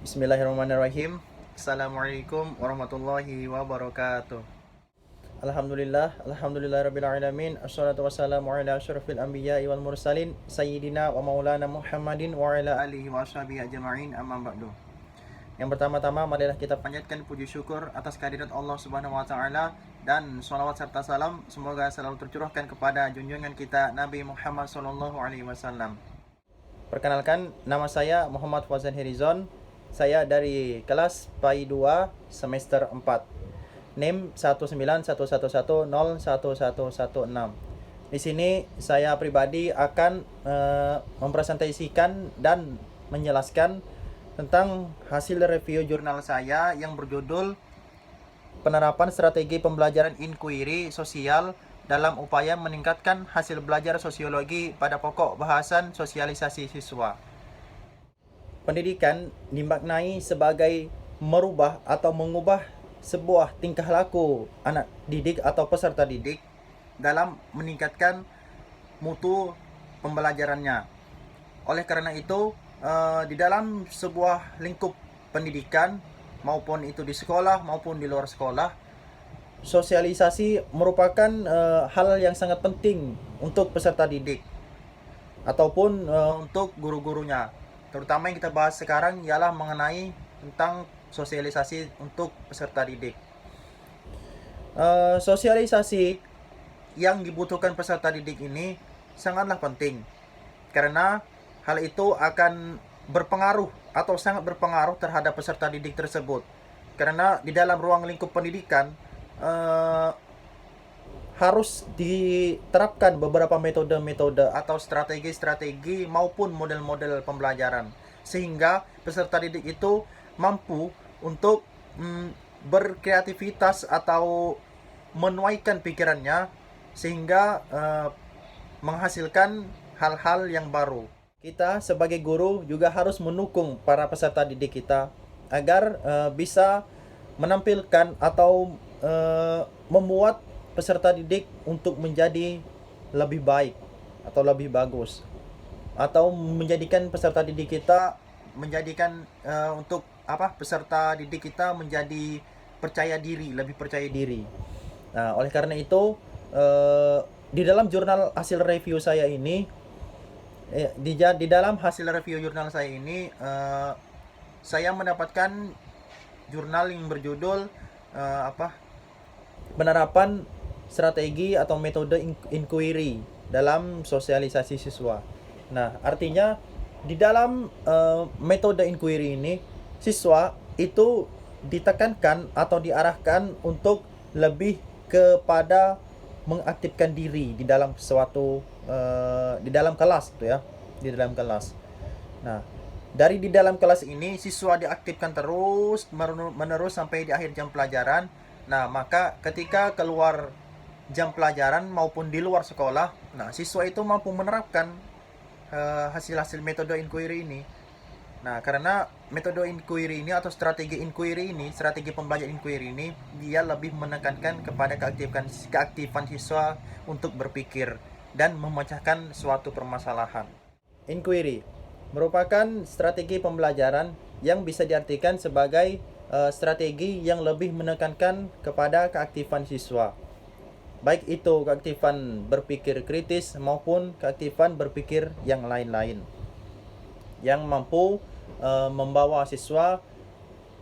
Bismillahirrahmanirrahim. Assalamualaikum warahmatullahi wabarakatuh. Alhamdulillah rabbil alamin. Assalatu wassalamu ala asyrafil anbiya'i wal mursalin sayyidina wa maulana Muhammadin wa ala alihi wa ashabihi ajma'in, amma ba'du. Yang pertama-tama marilah kita panjatkan puji syukur atas kehadirat Allah Subhanahu wa taala dan sholawat serta salam semoga selalu tercurahkan kepada junjungan kita Nabi Muhammad sallallahu alaihi wasallam. Perkenalkan, nama saya Muhammad Fawzan Herizon. Saya dari kelas PAI 2 semester 4. NIM 19111011116. Di sini saya pribadi akan mempresentasikan dan menjelaskan tentang hasil review jurnal saya yang berjudul Penerapan Strategi Pembelajaran Inquiry Sosial dalam upaya meningkatkan hasil belajar sosiologi pada pokok bahasan sosialisasi siswa. Pendidikan dimaknai sebagai merubah atau mengubah sebuah tingkah laku anak didik atau peserta didik dalam meningkatkan mutu pembelajarannya. Oleh karena itu, di dalam sebuah lingkup pendidikan, maupun itu di sekolah maupun di luar sekolah, sosialisasi merupakan hal yang sangat penting untuk peserta didik ataupun untuk guru-gurunya. Terutama yang kita bahas sekarang ialah mengenai tentang sosialisasi untuk peserta didik. Sosialisasi yang dibutuhkan peserta didik ini sangatlah penting, karena hal itu akan berpengaruh atau sangat berpengaruh terhadap peserta didik tersebut. Karena di dalam ruang lingkup pendidikan harus diterapkan beberapa metode-metode atau strategi-strategi maupun model-model pembelajaran, sehingga peserta didik itu mampu untuk berkreativitas atau menuaikan pikirannya sehingga menghasilkan hal-hal yang baru. Kita sebagai guru juga harus mendukung para peserta didik kita agar bisa menampilkan atau membuat peserta didik untuk menjadi lebih baik atau lebih bagus, atau menjadikan peserta didik kita peserta didik kita menjadi percaya diri, lebih percaya diri. Nah, oleh karena itu di dalam jurnal hasil review saya ini di dalam hasil review jurnal saya ini saya mendapatkan jurnal yang berjudul Penerapan Strategi atau Metode Inquiry dalam Sosialisasi Siswa. Nah, artinya di dalam metode inquiry ini siswa itu ditekankan atau diarahkan untuk lebih kepada mengaktifkan diri di dalam suatu di dalam kelas itu ya, di dalam kelas. Nah, dari di dalam kelas ini siswa diaktifkan terus menerus sampai di akhir jam pelajaran. Nah, maka ketika keluar jam pelajaran maupun di luar sekolah, nah siswa itu mampu menerapkan hasil-hasil metode inquiry ini. Nah, karena metode inquiry ini atau strategi inquiry ini, strategi pembelajaran inquiry ini, dia lebih menekankan kepada keaktifan siswa untuk berpikir dan memecahkan suatu permasalahan. Inquiry merupakan strategi pembelajaran yang bisa diartikan sebagai strategi yang lebih menekankan kepada keaktifan siswa, baik itu keaktifan berpikir kritis maupun keaktifan berpikir yang lain-lain, yang mampu membawa siswa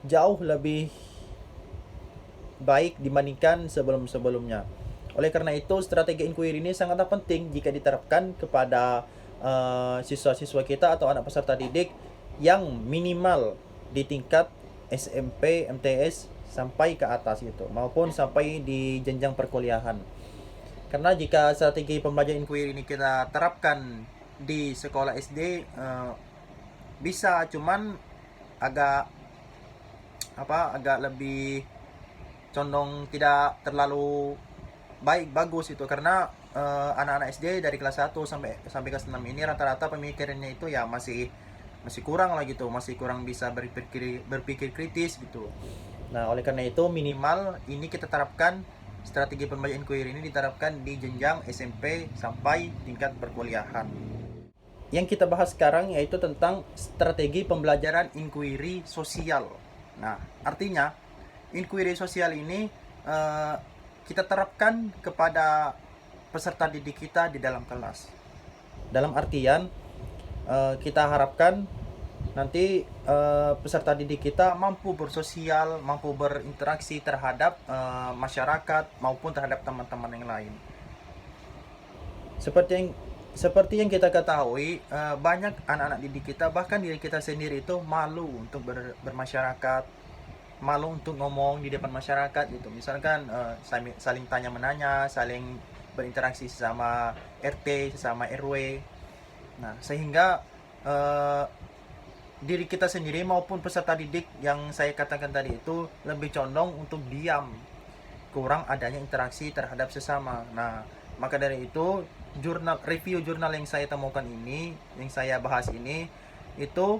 jauh lebih baik dibandingkan sebelum-sebelumnya. Oleh karena itu, strategi inquiry ini sangatlah penting jika diterapkan kepada siswa-siswa kita atau anak peserta didik yang minimal di tingkat SMP, MTS sampai ke atas itu, maupun sampai di jenjang perkuliahan. Karena jika strategi pembelajaran inquiry ini kita terapkan di sekolah SD, bisa, cuman agak lebih condong tidak terlalu bagus itu, karena anak-anak SD dari kelas 1 sampai kelas 6 ini rata-rata pemikirannya itu ya masih kurang lah gitu, masih kurang bisa berpikir kritis gitu. Nah, oleh karena itu minimal ini kita terapkan strategi pembelajaran inquiry ini diterapkan di jenjang SMP sampai tingkat perkuliahan. yang kita bahas sekarang yaitu tentang strategi pembelajaran inquiry sosial. Nah, artinya inquiry sosial ini kita terapkan kepada peserta didik kita di dalam kelas. Dalam artian kita harapkan nanti peserta didik kita mampu bersosial, mampu berinteraksi terhadap masyarakat maupun terhadap teman-teman yang lain. Seperti yang kita ketahui, banyak anak-anak didik kita, bahkan diri kita sendiri itu malu untuk bermasyarakat, malu untuk ngomong di depan masyarakat gitu. Misalkan saling tanya menanya, saling berinteraksi sesama RT, sesama RW. Nah, sehingga diri kita sendiri maupun peserta didik yang saya katakan tadi itu lebih condong untuk diam, kurang adanya interaksi terhadap sesama. Nah, maka dari itu review jurnal yang saya temukan ini, yang saya bahas ini, itu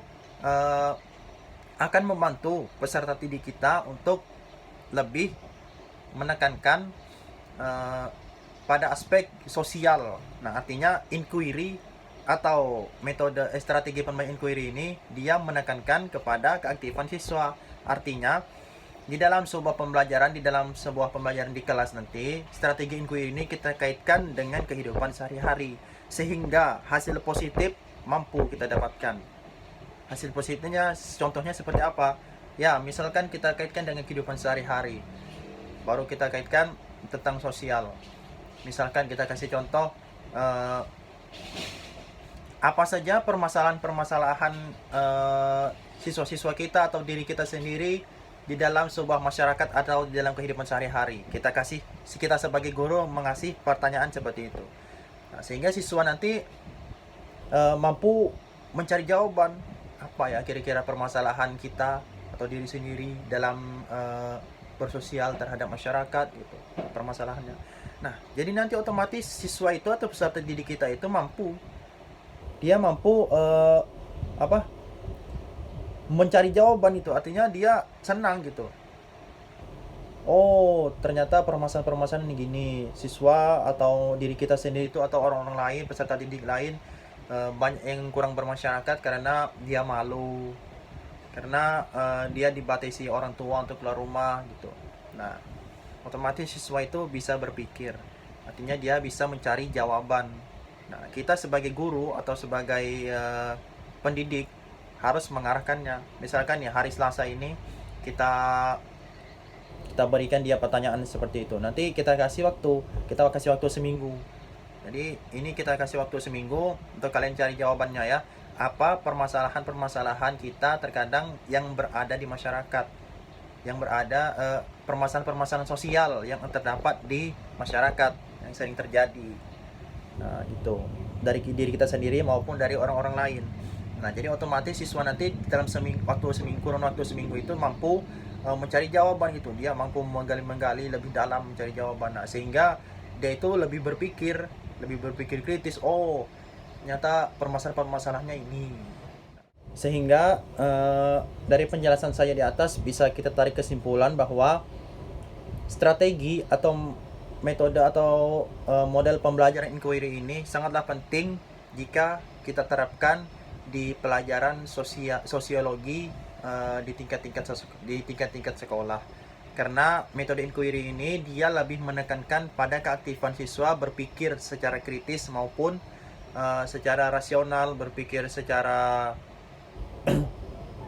akan membantu peserta didik kita untuk lebih menekankan pada aspek sosial. Nah, artinya inquiry atau metode strategi pembelajaran inquiry ini dia menekankan kepada keaktifan siswa. Artinya di dalam sebuah pembelajaran di kelas nanti, strategi inquiry ini kita kaitkan dengan kehidupan sehari-hari sehingga hasil positif mampu kita dapatkan. Hasil positifnya contohnya seperti apa? Ya, misalkan kita kaitkan dengan kehidupan sehari-hari. Baru kita kaitkan tentang sosial. Misalkan kita kasih contoh apa saja permasalahan-permasalahan siswa-siswa kita atau diri kita sendiri di dalam sebuah masyarakat atau di dalam kehidupan sehari-hari. Kita sebagai guru mengasih pertanyaan seperti itu. Nah, sehingga siswa nanti mampu mencari jawaban apa ya kira-kira permasalahan kita atau diri sendiri dalam bersosial terhadap masyarakat gitu, permasalahannya. Nah, jadi nanti otomatis siswa itu atau peserta didik kita itu mampu mencari jawaban itu. Artinya dia senang gitu. Oh, ternyata permasalahan-permasalahan ini gini. Siswa atau diri kita sendiri itu atau orang-orang lain, peserta didik lain banyak yang kurang bermasyarakat karena dia malu. Karena dia dibatasi orang tua untuk keluar rumah gitu. Nah, otomatis siswa itu bisa berpikir. Artinya dia bisa mencari jawaban. Nah, kita sebagai guru atau sebagai pendidik harus mengarahkannya. Misalkan ya hari Selasa ini kita berikan dia pertanyaan seperti itu. Nanti kita kasih waktu seminggu. Jadi ini kita kasih waktu seminggu untuk kalian cari jawabannya ya. Apa permasalahan-permasalahan kita terkadang yang berada di masyarakat, yang berada permasalahan-permasalahan sosial yang terdapat di masyarakat yang sering terjadi. Nah, itu dari diri kita sendiri maupun dari orang-orang lain. Nah, jadi otomatis siswa nanti dalam kurun waktu seminggu itu mampu mencari jawaban gitu. Dia mampu menggali lebih dalam mencari jawaban. Nah, sehingga dia itu lebih berpikir kritis. Oh, ternyata permasalahannya ini. Sehingga dari penjelasan saya di atas bisa kita tarik kesimpulan bahwa strategi atau metode atau model pembelajaran inquiry ini sangatlah penting jika kita terapkan di pelajaran sosiologi di tingkat-tingkat sekolah. Karena metode inquiry ini dia lebih menekankan pada keaktifan siswa berpikir secara kritis maupun secara rasional, berpikir secara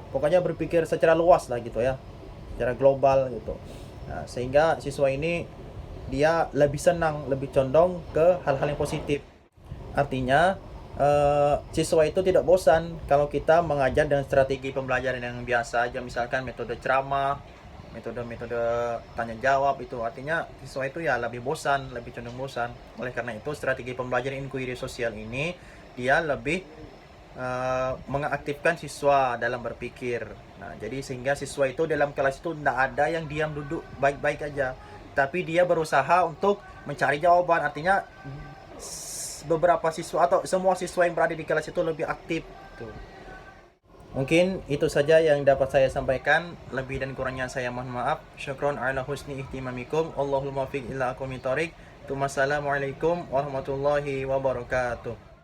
pokoknya berpikir secara luas lah gitu ya, secara global gitu. Nah, sehingga siswa ini dia lebih senang, lebih condong ke hal-hal yang positif. Artinya siswa itu tidak bosan kalau kita mengajar dengan strategi pembelajaran yang biasa aja, misalkan metode ceramah, metode tanya jawab itu. Artinya siswa itu ya lebih condong bosan. Oleh karena itu strategi pembelajaran inquiry sosial ini dia lebih mengaktifkan siswa dalam berpikir. Nah, jadi sehingga siswa itu dalam kelas itu tidak ada yang diam duduk baik-baik aja, tapi dia berusaha untuk mencari jawaban. Artinya beberapa siswa atau semua siswa yang berada di kelas itu lebih aktif tuh. Mungkin itu saja yang dapat saya sampaikan. Lebih dan kurangnya saya mohon maaf. Syukron ala husni ihtimamikum. Allahul muwaffiq ila aqwamit thoriq. Wassalamualaikum warahmatullahi wabarakatuh.